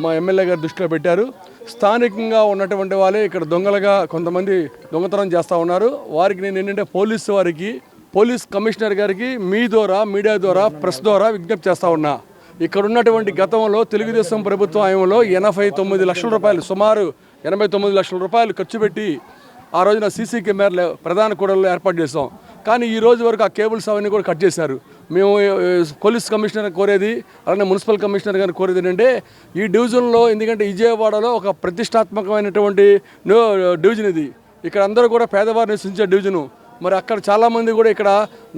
మా ఎమ్మెల్యే గారు దృష్టిలో పెట్టారు. స్థానికంగా ఉన్నటువంటి వాళ్ళే ఇక్కడ దొంగలుగా కొంతమంది దొంగతనం చేస్తూ ఉన్నారు. వారికి నేను ఏంటంటే పోలీస్ కమిషనర్ గారికి మీ ద్వారా, మీడియా ద్వారా, ప్రెస్ ద్వారా విజ్ఞప్తి చేస్తూ ఉన్నా. ఇక్కడ ఉన్నటువంటి గతంలో తెలుగుదేశం ప్రభుత్వం హయాంలో 89 లక్షల రూపాయలు, సుమారు 89 లక్షల రూపాయలు ఖర్చు పెట్టి ఆ రోజున సీసీ కెమెరాలు ప్రధాన కూడల్లో ఏర్పాటు చేసాం. కానీ ఈ రోజు వరకు ఆ కేబుల్స్ అవన్నీ కూడా కట్ చేశారు. మేము పోలీస్ కమిషనర్ కోరేది, అలానే మున్సిపల్ కమిషనర్ గారిని కోరేది ఏంటంటే ఈ డివిజన్లో, ఎందుకంటే విజయవాడలో ఒక ప్రతిష్టాత్మకమైనటువంటి డివిజన్ ఇది. ఇక్కడ అందరూ కూడా పేదవారు నివసించే డివిజను. మరి అక్కడ చాలామంది కూడా ఇక్కడ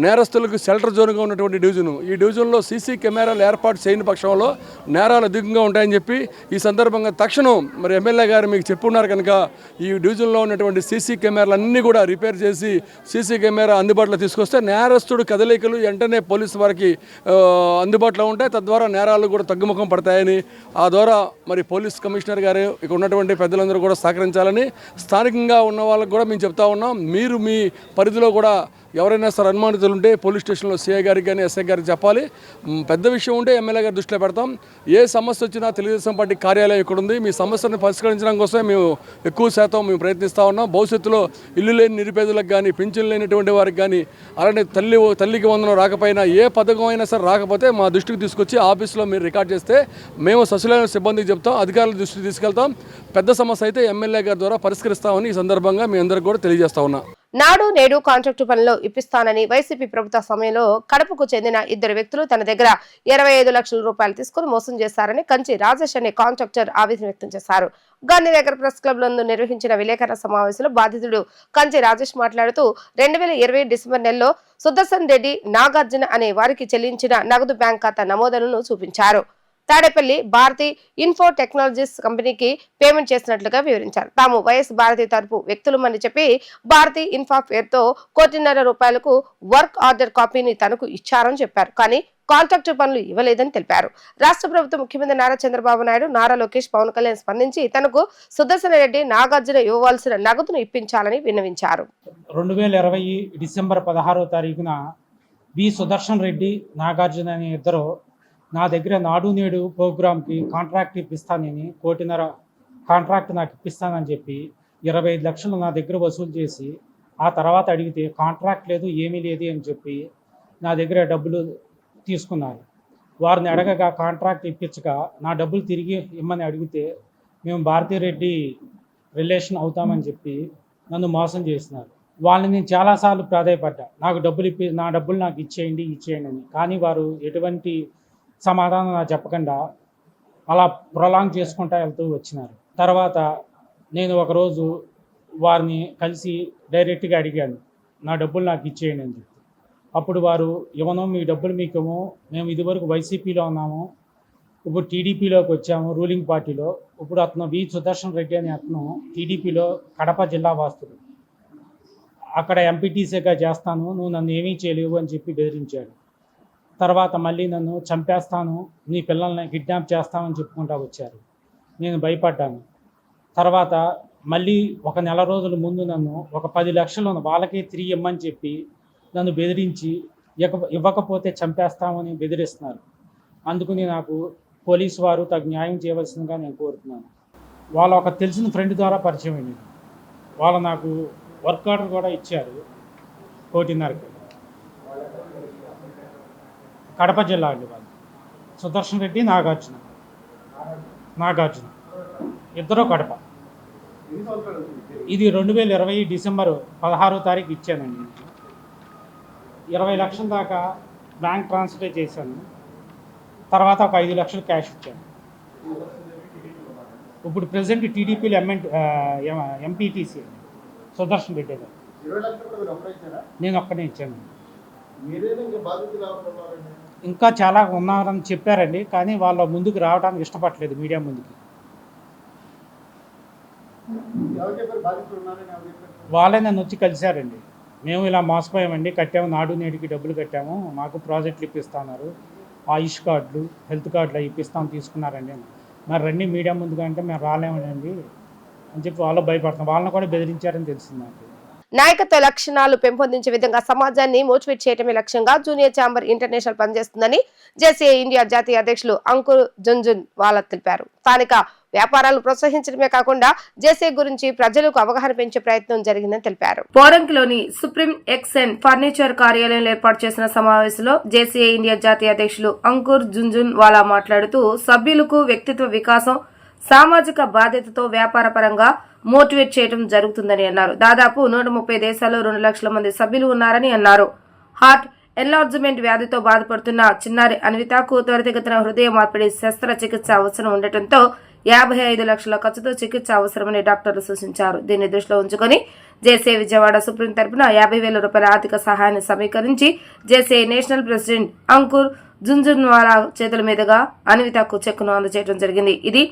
నేరస్తులకు షెల్టర్ జోన్గా ఉన్నటువంటి డివిజను. ఈ డివిజన్లో సీసీ కెమెరాలు ఏర్పాటు చేయని పక్షంలో నేరాలు అధికంగా ఉంటాయని చెప్పి ఈ సందర్భంగా తక్షణం మరి ఎమ్మెల్యే గారు మీకు చెప్పున్నారు కనుక ఈ డివిజన్లో ఉన్నటువంటి సీసీ కెమెరాలు అన్నీ కూడా రిపేర్ చేసి సీసీ కెమెరా అందుబాటులో తీసుకొస్తే నేరస్తుడు కదలికలు వెంటనే పోలీసు వారికి అందుబాటులో ఉంటాయి. తద్వారా నేరాలు కూడా తగ్గుముఖం పడతాయని, ఆ ద్వారా మరి పోలీస్ కమిషనర్ గారు ఇక్కడ ఉన్నటువంటి పెద్దలందరూ కూడా సహకరించాలని స్థానికంగా ఉన్న వాళ్ళకు కూడా మేము చెప్తా ఉన్నాం. మీరు మీ పరిధిలో కూడా ఎవరైనా సరే అనుమానితులు ఉంటే పోలీస్ స్టేషన్లో సిఐ గారికి కానీ ఎస్ఐ గారికి చెప్పాలి. పెద్ద విషయం ఉంటే ఎమ్మెల్యే గారి దృష్టిలో పెడతాం. ఏ సమస్య వచ్చినా తెలుగుదేశం పార్టీ కార్యాలయం ఇక్కడ ఉంది. మీ సమస్యను పరిష్కరించడం కోసమే మేము ఎక్కువ శాతం ప్రయత్నిస్తూ ఉన్నాం. భవిష్యత్తులో ఇల్లు లేని నిరుపేదలకు కానీ, పింఛన్ లేనటువంటి వారికి కానీ, అలానే తల్లికి వందనం రాకపోయినా, ఏ పథకం అయినా సరే రాకపోతే మా దృష్టికి తీసుకొచ్చి ఆఫీస్లో మీరు రికార్డ్ చేస్తే మేము సచివాలయ సిబ్బందికి చెప్తాం, అధికారుల దృష్టికి తీసుకెళ్తాం. పెద్ద సమస్య అయితే ఎమ్మెల్యే గారి ద్వారా పరిష్కరిస్తామని ఈ సందర్భంగా మీ అందరికీ కూడా తెలియజేస్తా ఉన్నా. నాడు నేడు కాంట్రాక్టు పనులు ఇప్పిస్తానని వైసీపీ ప్రభుత్వ సమయంలో కడపకు చెందిన ఇద్దరు వ్యక్తులు తన దగ్గర 25 లక్షల రూపాయలు తీసుకుని మోసం చేశారని కంచి రాజేష్ అనే కాంట్రాక్టర్ ఆవేదన వ్యక్తం చేశారు. గాంధీనగర్ ప్రెస్ క్లబ్ నందు నిర్వహించిన విలేకరుల సమావేశంలో బాధితుడు కంచి రాజేష్ మాట్లాడుతూ 2020 డిసెంబర్ నెలలో సుదర్శన్ రెడ్డి, నాగార్జున అనే వారికి చెల్లించిన నగదు బ్యాంక్ ఖాతా నమోదులను చూపించారు. తాడేపల్లి భారతి ఇన్ఫో టెక్నాలజీస్ కంపెనీకి పేమెంట్ చేసినట్లుగా వివరించారు. తాము వైఎస్ భారతి తరపు వ్యక్తులమని చెప్పి భారతి ఇన్ఫా పేరుతో 1,50,00,000 రూపాయలకు వర్క్ ఆర్డర్ కాపీని తనకు ఇచ్చారని చెప్పారు. కానీ కాంట్రాక్టు పనులు ఇవ్వలేదని తెలిపారు. రాష్ట్ర ప్రభుత్వం ముఖ్యమంత్రి నారా చంద్రబాబు నాయుడు, నారా లోకేష్, పవన్ కళ్యాణ్ స్పందించి తనకు సుదర్శన రెడ్డి, నాగార్జున ఇవ్వవలసిన నగదును ఇప్పించాలని విన్నవించారు. 2020 డిసెంబర్ 16వ తారీఖున బి సుదర్శన్ రెడ్డి, నాగార్జున అనే ఇద్దరు నా దగ్గర నాడు నేడు ప్రోగ్రామ్కి కాంట్రాక్ట్ ఇప్పిస్తానని 1,50,00,000 కాంట్రాక్ట్ నాకు ఇప్పిస్తానని చెప్పి 25 లక్షలు నా దగ్గర వసూలు చేసి ఆ తర్వాత అడిగితే కాంట్రాక్ట్ లేదు, ఏమీ లేదు అని చెప్పి నా దగ్గర డబ్బులు తీసుకున్నారు. వారిని అడగగా కాంట్రాక్ట్ ఇప్పించక నా డబ్బులు తిరిగి ఇమ్మని అడిగితే మేము భారతీరెడ్డి రిలేషన్ అవుతామని చెప్పి నన్ను మోసం చేసినారు. వాళ్ళని నేను చాలాసార్లు ప్రాధాయపడ్డా, నాకు నా డబ్బులు నాకు ఇచ్చేయండి అని. కానీ వారు ఎటువంటి సమాధానం నాకు చెప్పకుండా అలా ప్రొలాంగ్ చేసుకుంటూ వెళ్తూ వచ్చినారు. తర్వాత నేను ఒకరోజు వారిని కలిసి డైరెక్ట్గా అడిగాను, నా డబ్బులు నాకు ఇచ్చేయండి అని చెప్పి. అప్పుడు వారు ఇవ్వను, మీ డబ్బులు మీకేమో, మేము ఇదివరకు వైసీపీలో ఉన్నాము, ఇప్పుడు టీడీపీలోకి వచ్చాము రూలింగ్ పార్టీలో. ఇప్పుడు అతను వి సుదర్శన్ రెడ్డి అనే అతను టీడీపీలో కడప జిల్లా వాస్తుడు, అక్కడ ఎంపీటీసీగా చేస్తాను, నువ్వు నన్ను ఏమీ చేయలేవు అని చెప్పి బెదిరించాడు. తర్వాత మళ్ళీ నన్ను చంపేస్తాను, నీ పిల్లల్ని కిడ్నాప్ చేస్తామని చెప్పుకుంటూ వచ్చారు. నేను భయపడ్డాను. తర్వాత మళ్ళీ ఒక నెల రోజుల ముందు నన్ను ఒక 10 లక్షలు వాళ్ళకే తిరిగి ఇమ్మని చెప్పి నన్ను బెదిరించి ఇవ్వకపోతే చంపేస్తామని బెదిరిస్తున్నారు. అందుకని నాకు పోలీసు వారు తగు న్యాయం చేయవలసిందిగా నేను కోరుతున్నాను. వాళ్ళ ఒక తెలిసిన ఫ్రెండ్ ద్వారా పరిచయం అయింది. వాళ్ళు నాకు వర్క్ ఆర్డర్ కూడా ఇచ్చారు 1,50,00,000. కడప జిల్లా అండి వాళ్ళు. సుదర్శన్ రెడ్డి, నాగార్జున ఇద్దరు కడప. ఇది 2020 డిసెంబర్ 16వ తారీఖు ఇచ్చానండి. 20 లక్షల దాకా బ్యాంక్ ట్రాన్స్ఫర్ చేశాను. తర్వాత ఒక 5 లక్షలు క్యాష్ ఇచ్చాను. ఇప్పుడు ప్రజెంట్ టీడీపీలో ఎంపీటీసీ సుదర్శన్ రెడ్డి గారు. నేను ఒక్కనే ఇచ్చాను. ఇంకా చాలా ఉన్నారని చెప్పారండి, కానీ వాళ్ళ ముందుకు రావడానికి ఇష్టపడలేదు, మీడియా ముందుకి. వాళ్ళే నన్ను వచ్చి కలిశారండి. మేము ఇలా మోసపోయామండి, కట్టాము, నాడు నేడుకి డబ్బులు కట్టాము, మాకు ప్రాజెక్టులు ఇప్పిస్తున్నారు, ఆయుష్ కార్డులు, హెల్త్ కార్డులు ఇప్పిస్తాము, తీసుకున్నారండి. మరి రండి మీడియా ముందుగా అంటే మేము రాలేమండి అని చెప్పి వాళ్ళు భయపడుతున్నాం. వాళ్ళని కూడా బెదిరించారని తెలిసింది నాకు. నాయకత్వ లక్షణాలు పెంపొందించే విధంగా సమాజాన్ని మోటివేట్ చేయడమే లక్ష్యంగా జూనియర్ ఛాంబర్ ఇంటర్నేషనల్ పనిచేస్తుందని జేసీఐ ఇండియా జాతీయ అధ్యక్షులు అంకుర్ జుంజున్వాలా తెలిపారు. స్థానిక వ్యాపారాలను ప్రోత్సహించడమే కాకుండా జేసీఐ గురించి ప్రజలకు అవగాహన పెంచే ప్రయత్నం జరిగిందని తెలిపారు. పోరంకిలోని సుప్రీం ఎక్స్ అండ్ ఫర్నిచర్ కార్యాలయంలో ఏర్పాటు చేసిన సమావేశంలో జేసీఐ ఇండియా జాతీయ అధ్యక్షులు అంకుర్ జుంజున్వాలా మాట్లాడుతూ సభ్యులకు వ్యక్తిత్వ వికాసం, సామాజిక బాధ్యతతో వ్యాపార పరంగా మోటివేట్ చేయడం జరుగుతుందని అన్నారు. దాదాపు 130 దేశాల్లో 2 లక్షల మంది సభ్యులు ఉన్నారని అన్నారు. హార్ట్ ఎన్లార్జ్మెంట్ వ్యాధితో బాధపడుతున్న చిన్నారి అన్వితకు త్వరితగతిన హృదయ మార్పిడి శస్త్రచికిత్స అవసరం ఉండటంతో 55 లక్షల ఖర్చుతో చికిత్స అవసరమని డాక్టర్లు సూచించారు. దీన్ని దృష్టిలో ఉంచుకొని జేసీఐ విజయవాడ సుప్రీం తరపున 50,000 రూపాయల ఆర్థిక సహాయాన్ని సమీకరించి JCI national president Ankur Jhunjhunwala చేతుల మీదుగా అన్వితకు చెక్కును అందజేయడం జరిగింది. ఇది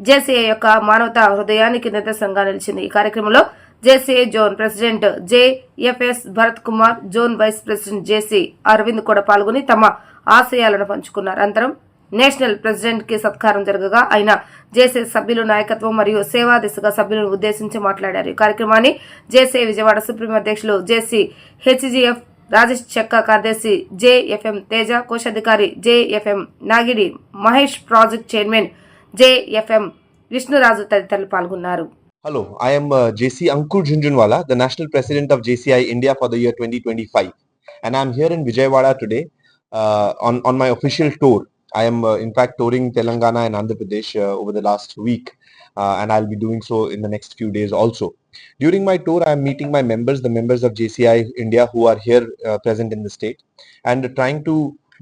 జేసీఐ యొక్క మానవతా హృదయానికి నిదర్శనంగా నిలిచింది. ఈ కార్యక్రమంలో JCI zone president JFS Bharat Kumar, zone vice president JC Aravind కూడా పాల్గొని తమ ఆశయాలను పంచుకున్నారు. అనంతరం నేషనల్ ప్రెసిడెంట్ కి సత్కారం జరగగా ఆయన జేసీఐ సభ్యులు నాయకత్వం మరియు సేవా దిశగా సభ్యులను ఉద్దేశించి మాట్లాడారు. ఈ కార్యక్రమాన్ని జేసీఐ విజయవాడ సుప్రీం అధ్యక్షులు జేసీ హెచ్జీఎఫ్ రాజేష్ చెక్క, కార్యదర్శి జేఎఫ్ఎం తేజ, కోశాధికారి JFM Nagidi Mahesh, project chairman JFM Vishnu Raju తదితరులు పాల్గొన్నారు. Hello, I am JC Ankur Jhunjhunwala, the National President of JCI India for the year 2025, and I am here in Vijayawada today on my official tour. I am in fact touring Telangana and Andhra Pradesh over the last week, and I'll be doing so in the next few days also. During my tour, I am meeting my members, the members of JCI India who are here present in the state, and trying to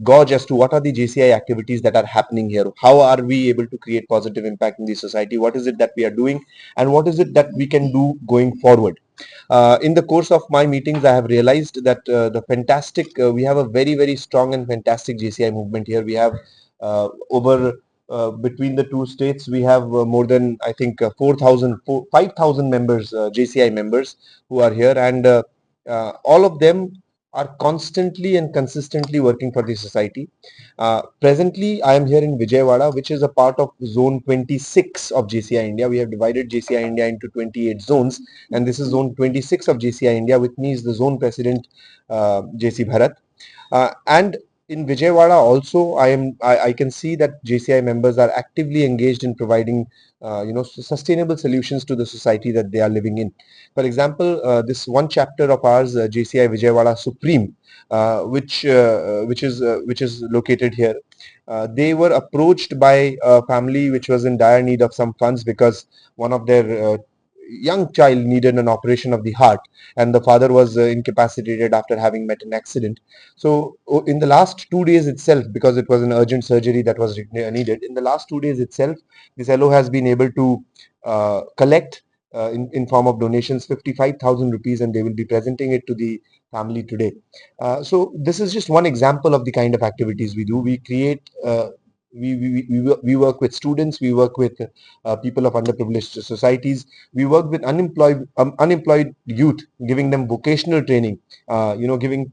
gauge as to what are the JCI activities that are happening here. How are we able to create positive impact in the society? What is it that we are doing, and what is it that we can do going forward? In the course of my meetings, I have realized that we have a very, very strong and fantastic JCI movement here. We have between the two states, we have more than, I think, 5,000 members, JCI members who are here, and all of them are constantly and consistently working for the society. Presently, I am here in Vijayawada, which is a part of Zone 26 of JCI India. We have divided JCI India into 28 zones, and this is Zone 26 of JCI India. With me is the Zone President, JC Bharat. And in Vijayawada also, I can see that JCI members are actively engaged in providing sustainable solutions to the society that they are living in. For example, this one chapter of ours, JCI Vijayawada Supreme, which is located here, they were approached by a family which was in dire need of some funds because one of their young child needed an operation of the heart, and the father was incapacitated after having met an accident. So in the last 2 days itself, because it was an urgent surgery that was needed, in the last 2 days itself, this LO has been able to collect in form of donations 55,000 rupees, and they will be presenting it to the family today. So this is just one example of the kind of activities we do. We create we work with students, we work with people of underprivileged societies, we work with unemployed youth, giving them vocational training,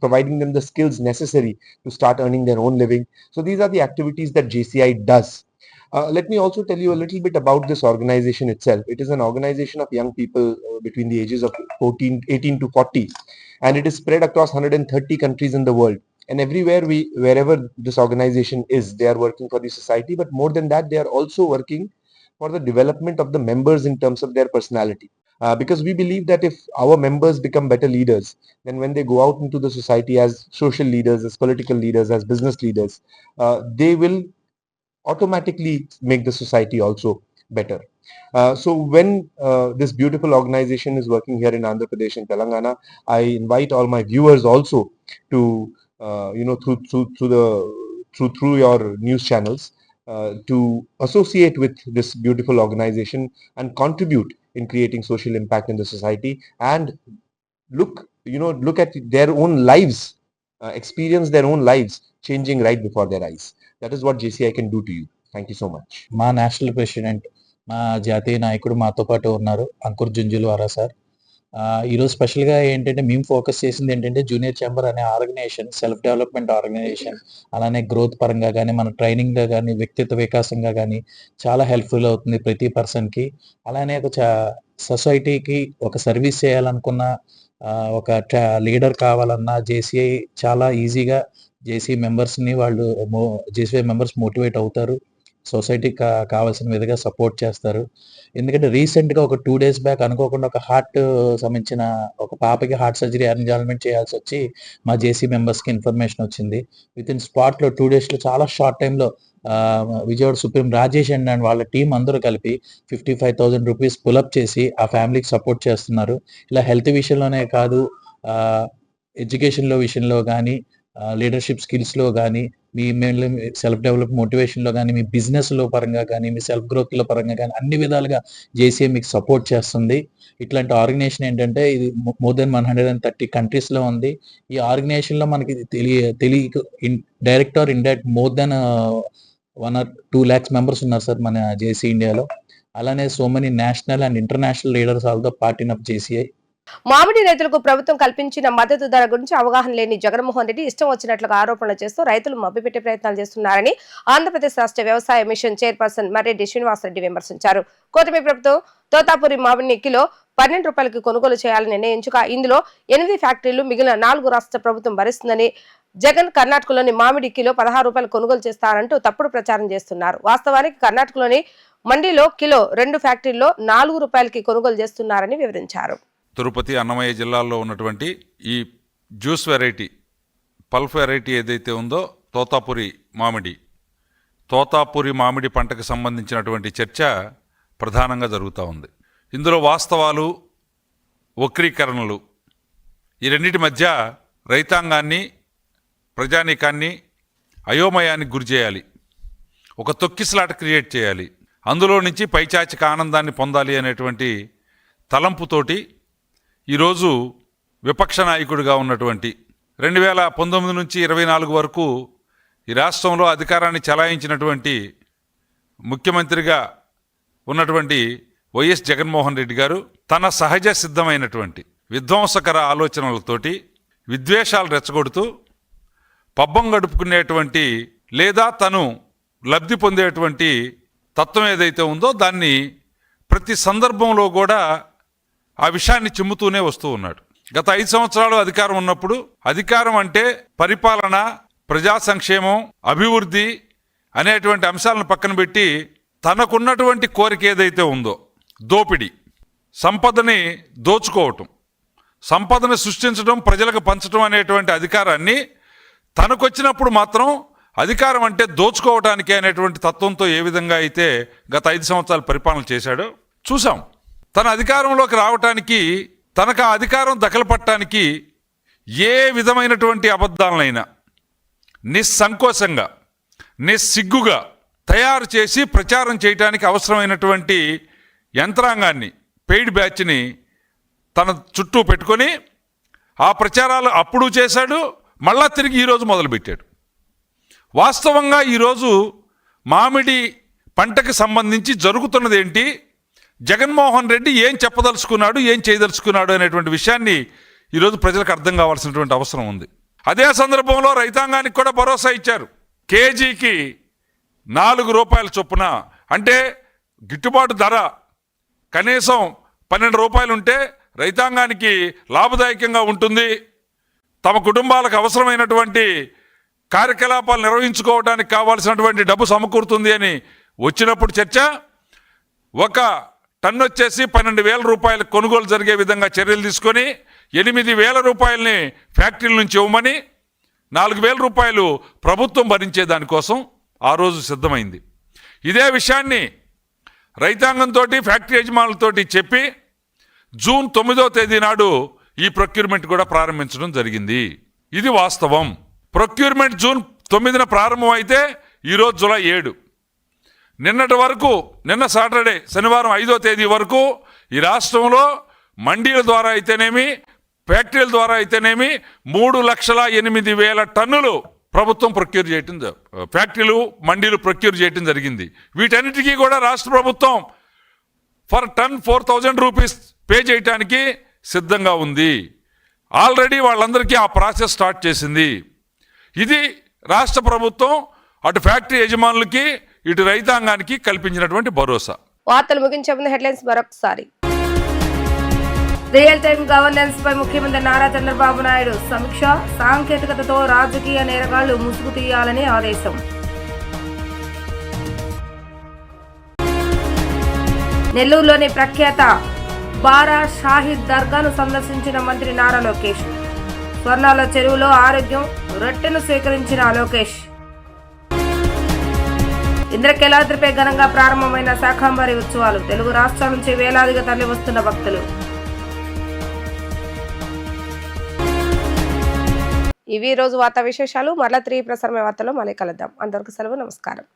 providing them the skills necessary to start earning their own living. So these are the activities that JCI does. Let me also tell you a little bit about this organization itself. It is an organization of young people between the ages of 18 to 40, and it is spread across 130 countries in the world. And wherever this organization is, they are working for the society. But more than that, they are also working for the development of the members in terms of their personality. Because we believe that if our members become better leaders, then when they go out into the society as social leaders, as political leaders, as business leaders, they will automatically make the society also better. So when this beautiful organization is working here in Andhra Pradesh and Telangana, I invite all my viewers also to through your news channels to associate with this beautiful organization and contribute in creating social impact in the society, and look at their own lives, experience their own lives changing right before their eyes. That is what JCI can do to you. Thank you so much. మా national president, మా జాతీయ నాయకుడు మాతో పాటు ఉన్నారు, Ankur జుంజులవాలా sir. ఈరోజు స్పెషల్గా ఏంటంటే మేము ఫోకస్ చేసింది ఏంటంటే జూనియర్ ఛాంబర్ అనే ఆర్గనైజేషన్ సెల్ఫ్ డెవలప్మెంట్ ఆర్గనైజేషన్, అలానే గ్రోత్ పరంగా కానీ మన ట్రైనింగ్లో కానీ వ్యక్తిత్వ వికాసంగా కానీ చాలా హెల్ప్ఫుల్ అవుతుంది ప్రతి పర్సన్కి. అలానే ఒక సొసైటీకి ఒక సర్వీస్ చేయాలనుకున్న ఒక లీడర్ కావాలన్నా JCI చాలా ఈజీగా JCI మెంబర్స్ని JCI మెంబర్స్ మోటివేట్ అవుతారు, సొసైటీకి కావాల్సిన విధంగా సపోర్ట్ చేస్తారు. ఎందుకంటే రీసెంట్గా ఒక 2 days బ్యాక్ అనుకోకుండా ఒక హార్ట్ సంబంధించిన ఒక పాపకి హార్ట్ సర్జరీ అరేంజ్మెంట్ చేయాల్సి వచ్చి మా JCI మెంబర్స్కి ఇన్ఫర్మేషన్ వచ్చింది. విత్ ఇన్ స్పాట్లో 2 daysలో చాలా షార్ట్ టైంలో విజయవాడ సుప్రీం రాజేష్ అండ్ వాళ్ళ టీం అందరూ కలిపి 55,000 రూపీస్ పులప్ చేసి ఆ ఫ్యామిలీకి సపోర్ట్ చేస్తున్నారు. ఇలా హెల్త్ విషయంలోనే కాదు, ఎడ్యుకేషన్లో విషయంలో కానీ, లీడర్షిప్ స్కిల్స్లో కానీ, మీ సెల్ఫ్ డెవలప్ మోటివేషన్లో కానీ, మీ బిజినెస్లో పరంగా కానీ, మీ సెల్ఫ్ గ్రోత్లో పరంగా కానీ అన్ని విధాలుగా JCI మీకు సపోర్ట్ చేస్తుంది. ఇట్లాంటి ఆర్గనైజేషన్ ఏంటంటే ఇది మోర్ దెన్ 130 కంట్రీస్లో ఉంది. ఈ ఆర్గనైజేషన్లో మనకి తెలియక direct or indirect more than 1 or 2 lakhs members ఉన్నారు సార్ మన JCI ఇండియాలో. అలానే so many national and international leaders also part of JCI. మామిడి రైతులకు ప్రభుత్వం కల్పించిన మద్దతు ధర గురించి అవగాహన లేని జగన్మోహన్ రెడ్డి ఇష్టం వచ్చినట్లుగా ఆరోపణలు చేస్తూ రైతులు మభ్యపెట్టే ప్రయత్నాలు చేస్తున్నారని ఆంధ్రప్రదేశ్ రాష్ట్ర వ్యవసాయ మిషన్ చైర్పర్సన్ మర్రెడ్డి శ్రీనివాసరెడ్డి విమర్శించారు. కూటమి ప్రభుత్వం తోతాపురి మామిడిని కిలో 12 రూపాయలకి కొనుగోలు చేయాలని నిర్ణయించుక ఇందులో 8 ఫ్యాక్టరీలు మిగిలిన 4 రాష్ట్ర ప్రభుత్వం భరిస్తుందని, జగన్ కర్ణాటకలోని మామిడి కిలో 16 రూపాయలు కొనుగోలు చేస్తారంటూ తప్పుడు ప్రచారం చేస్తున్నారు. వాస్తవానికి కర్ణాటకలోని మండీలో కిలో 2 ఫ్యాక్టరీల్లో 4 రూపాయలకి కొనుగోలు చేస్తున్నారని వివరించారు. తిరుపతి, అన్నమయ్య జిల్లాల్లో ఉన్నటువంటి ఈ జ్యూస్ వెరైటీ, పల్ప్ వెరైటీ ఏదైతే ఉందో తోతాపురి మామిడి పంటకు సంబంధించినటువంటి చర్చ ప్రధానంగా జరుగుతూ ఉంది. ఇందులో వాస్తవాలు వక్రీకరణలు ఈ రెండింటి మధ్య రైతాంగాన్ని ప్రజానీకాన్ని అయోమయానికి గురి చేయాలి, ఒక తొక్కిసలాట క్రియేట్ చేయాలి, అందులో నుంచి పైచాచిక ఆనందాన్ని పొందాలి అనేటువంటి తలంపుతోటి ఈరోజు విపక్ష నాయకుడిగా ఉన్నటువంటి 2019 నుంచి 24 వరకు ఈ రాష్ట్రంలో అధికారాన్ని చలాయించినటువంటి ముఖ్యమంత్రిగా ఉన్నటువంటి వైఎస్ జగన్మోహన్ రెడ్డి గారు తన సహజ సిద్ధమైనటువంటి విధ్వంసకర ఆలోచనలతోటి విద్వేషాలు రెచ్చగొడుతూ పబ్బం గడుపుకునేటువంటి లేదా తను లబ్ధి పొందేటువంటి తత్వం ఏదైతే ఉందో దాన్ని ప్రతి సందర్భంలో కూడా ఆ విషయాన్ని చిమ్ముతూనే వస్తూ ఉన్నాడు. గత 5 సంవత్సరాలు అధికారం ఉన్నప్పుడు అధికారం అంటే పరిపాలన, ప్రజా సంక్షేమం, అభివృద్ధి అనేటువంటి అంశాలను పక్కన పెట్టి తనకున్నటువంటి కోరిక ఏదైతే ఉందో దోపిడీ, సంపదని దోచుకోవటం, సంపదను సృష్టించడం, ప్రజలకు పంచడం అనేటువంటి అధికారాన్ని తనకొచ్చినప్పుడు మాత్రం అధికారం అంటే దోచుకోవటానికి అనేటువంటి తత్వంతో ఏ విధంగా అయితే గత 5 సంవత్సరాలు పరిపాలన చేశాడో చూసాం. తన అధికారంలోకి రావటానికి, తనకు ఆ అధికారం దఖలుపట్టడానికి ఏ విధమైనటువంటి అబద్ధాలనైనా నిస్సంకోచంగా నిస్సిగ్గుగా తయారు చేసి ప్రచారం చేయడానికి అవసరమైనటువంటి యంత్రాంగాన్ని, పెయిడ్ బ్యాచ్ని తన చుట్టూ పెట్టుకొని ఆ ప్రచారాలు అప్పుడు చేశాడు, మళ్ళా తిరిగి ఈరోజు మొదలుపెట్టాడు. వాస్తవంగా ఈరోజు మామిడి పంటకు సంబంధించి జరుగుతున్నది ఏంటి, జగన్మోహన్ రెడ్డి ఏం చెప్పదలుచుకున్నాడు, ఏం చేయదలుచుకున్నాడు అనేటువంటి విషయాన్ని ఈరోజు ప్రజలకు అర్థం కావాల్సినటువంటి అవసరం ఉంది. అదే సందర్భంలో రైతాంగానికి కూడా భరోసా ఇచ్చారు. కేజీకి 4 రూపాయల చొప్పున, అంటే గిట్టుబాటు ధర కనీసం 12 రూపాయలు ఉంటే రైతాంగానికి లాభదాయకంగా ఉంటుంది, తమ కుటుంబాలకు అవసరమైనటువంటి కార్యకలాపాలు నిర్వహించుకోవడానికి కావాల్సినటువంటి డబ్బు సమకూరుతుంది అని వచ్చినప్పుడు చర్చ, ఒక టన్ను వచ్చేసి 12,000 రూపాయలు కొనుగోలు జరిగే విధంగా చర్యలు తీసుకొని 8,000 రూపాయలని ఫ్యాక్టరీల నుంచి ఇవ్వమని 4,000 రూపాయలు ప్రభుత్వం భరించే దానికోసం ఆ రోజు సిద్ధమైంది. ఇదే విషయాన్ని రైతాంగంతో, ఫ్యాక్టరీ యజమానులతో చెప్పి జూన్ 9వ తేదీ నాడు ఈ ప్రొక్యూర్మెంట్ కూడా ప్రారంభించడం జరిగింది. ఇది వాస్తవం. ప్రొక్యూర్మెంట్ జూన్ 9న ప్రారంభం అయితే ఈరోజు జూలై 7. నిన్నటి వరకు, నిన్న సాటర్డే శనివారం 5వ తేదీ వరకు ఈ రాష్ట్రంలో మండీల ద్వారా అయితేనేమి, ఫ్యాక్టరీల ద్వారా అయితేనేమి 3,08,000 టన్నులు ప్రభుత్వం ప్రొక్యూర్ చేయటం, ఫ్యాక్టరీలు మండీలు ప్రొక్యూర్ చేయటం జరిగింది. వీటన్నిటికీ కూడా రాష్ట్ర ప్రభుత్వం ఫర్ టన్ 4,000 రూపీస్ పే చేయటానికి సిద్ధంగా ఉంది. ఆల్రెడీ వాళ్ళందరికీ ఆ ప్రాసెస్ స్టార్ట్ చేసింది. ఇది రాష్ట్ర ప్రభుత్వం అటు ఫ్యాక్టరీ యజమానులకి ఇటు రైతాంగానికి కల్పించినటువంటి భరోసా. వార్తలు ముగించే ముందు హెడ్లైన్స్ మరొకసారి. రియల్ టైమ్ గవర్నెన్స్ పై ముఖ్యమంత్రి నారా చంద్రబాబు నాయుడు సమీక్ష, సాంకేతికతతో రాజకీయ నేరగాళ్లు ముసుగు తీయాలని ఆదేశం. నెల్లూరులోని ప్రఖ్యాత బారా షాహిద్ దర్గాను సందర్శించిన మంత్రి నారా లోకేష్. స్వర్ణాల చెరువులో ఆరోగ్యం రొట్టెను స్వీకరించిన లోకేష్. ఇంద్రకీలాద్రిపై ఘనంగా ప్రారంభమైన శాకంబరి ఉత్సవాలు. తెలుగు రాష్ట్రాల నుంచి వేలాదిగా తరలి వస్తున్న భక్తులు. ఇవి రోజు వార్తా విశేషాలు. మరలా 3 ప్రసారమైన వార్తలో మళ్ళీ కలుద్దాం. అంతవరకు సెలవు, నమస్కారం.